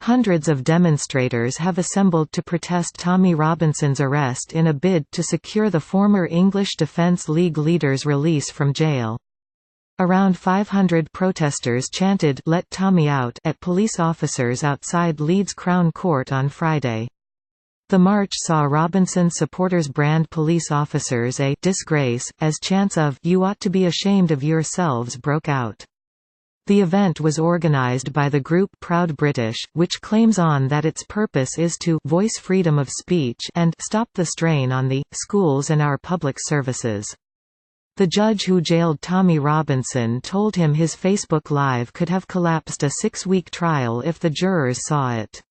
Hundreds of demonstrators have assembled to protest Tommy Robinson's arrest in a bid to secure the former English Defence League leader's release from jail. Around 500 protesters chanted "Let Tommy out" at police officers outside Leeds Crown Court on Friday. The march saw Robinson supporters brand police officers a disgrace, as chants of "You ought to be ashamed of yourselves" broke out. The event was organised by the group Proud British, which claims on that its purpose is to voice freedom of speech and stop the strain on the schools and our public services. The judge who jailed Tommy Robinson told him his Facebook Live could have collapsed a 6-week trial if the jurors saw it.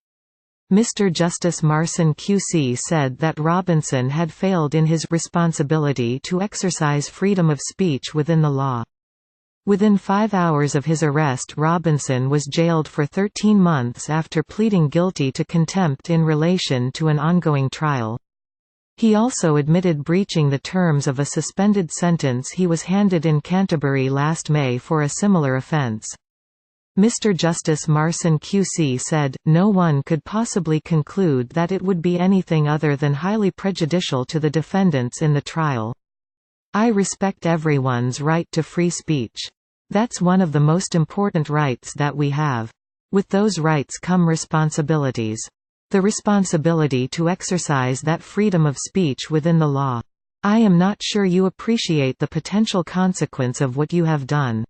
Mr. Justice Marson QC said that Robinson had failed in his responsibility to exercise freedom of speech within the law. Within 5 hours of his arrest, Robinson was jailed for 13 months after pleading guilty to contempt in relation to an ongoing trial. He also admitted breaching the terms of a suspended sentence he was handed in Canterbury last May for a similar offence. Mr. Justice Marson QC said, "No one could possibly conclude that it would be anything other than highly prejudicial to the defendants in the trial. I respect everyone's right to free speech. That's one of the most important rights that we have. With those rights come responsibilities. The responsibility to exercise that freedom of speech within the law. I am not sure you appreciate the potential consequence of what you have done.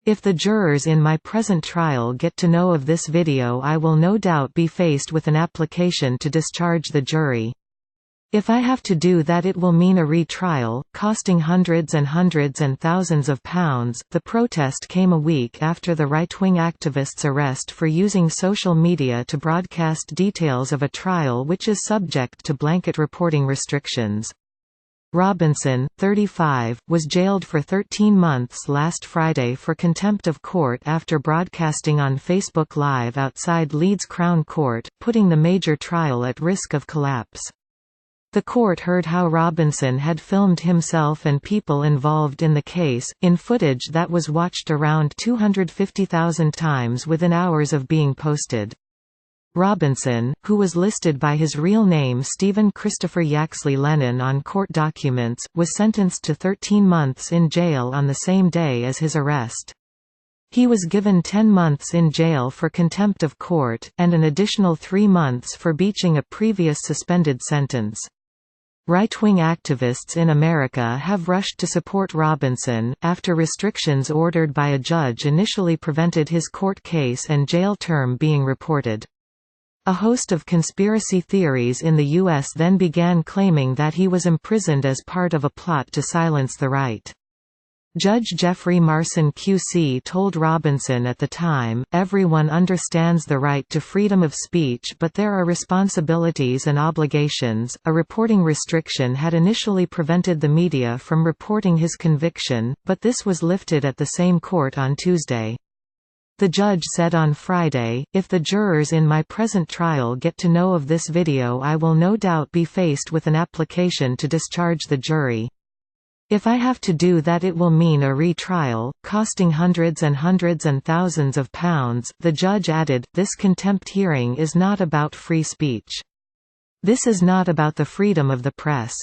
If the jurors in my present trial get to know of this video, I will no doubt be faced with an application to discharge the jury. If I have to do that, it will mean a re-trial, costing hundreds and thousands of pounds." The protest came a week after the right-wing activist's arrest for using social media to broadcast details of a trial which is subject to blanket reporting restrictions. Robinson, 35, was jailed for 13 months last Friday for contempt of court after broadcasting on Facebook Live outside Leeds Crown Court, putting the major trial at risk of collapse. The court heard how Robinson had filmed himself and people involved in the case, in footage that was watched around 250,000 times within hours of being posted. Robinson, who was listed by his real name Stephen Christopher Yaxley Lennon on court documents, was sentenced to 13 months in jail on the same day as his arrest. He was given 10 months in jail for contempt of court, and an additional 3 months for breaching a previous suspended sentence. Right-wing activists in America have rushed to support Robinson, after restrictions ordered by a judge initially prevented his court case and jail term being reported. A host of conspiracy theories in the U.S. then began claiming that he was imprisoned as part of a plot to silence the right. Judge Jeffrey Marson QC told Robinson at the time, "Everyone understands the right to freedom of speech, but there are responsibilities and obligations." A reporting restriction had initially prevented the media from reporting his conviction, but this was lifted at the same court on Tuesday. The judge said on Friday, "If the jurors in my present trial get to know of this video, I will no doubt be faced with an application to discharge the jury. If I have to do that, it will mean a re-trial, costing hundreds and thousands of pounds." The judge added, "This contempt hearing is not about free speech. This is not about the freedom of the press.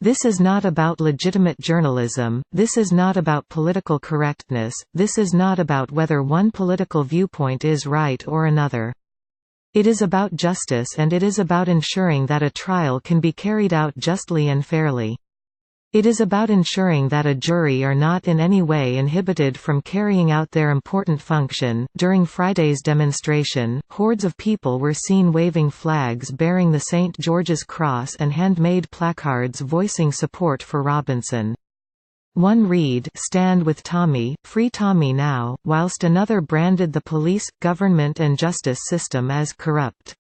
This is not about legitimate journalism, this is not about political correctness, this is not about whether one political viewpoint is right or another. It is about justice, and it is about ensuring that a trial can be carried out justly and fairly. It is about ensuring that a jury are not in any way inhibited from carrying out their important function." During Friday's demonstration, hordes of people were seen waving flags bearing the St. George's Cross and handmade placards voicing support for Robinson. One read, "Stand with Tommy, Free Tommy Now," whilst another branded the police, government and justice system as corrupt.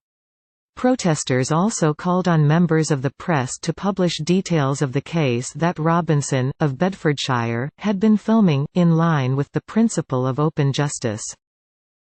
Protesters also called on members of the press to publish details of the case that Robinson, of Bedfordshire, had been filming, in line with the principle of open justice.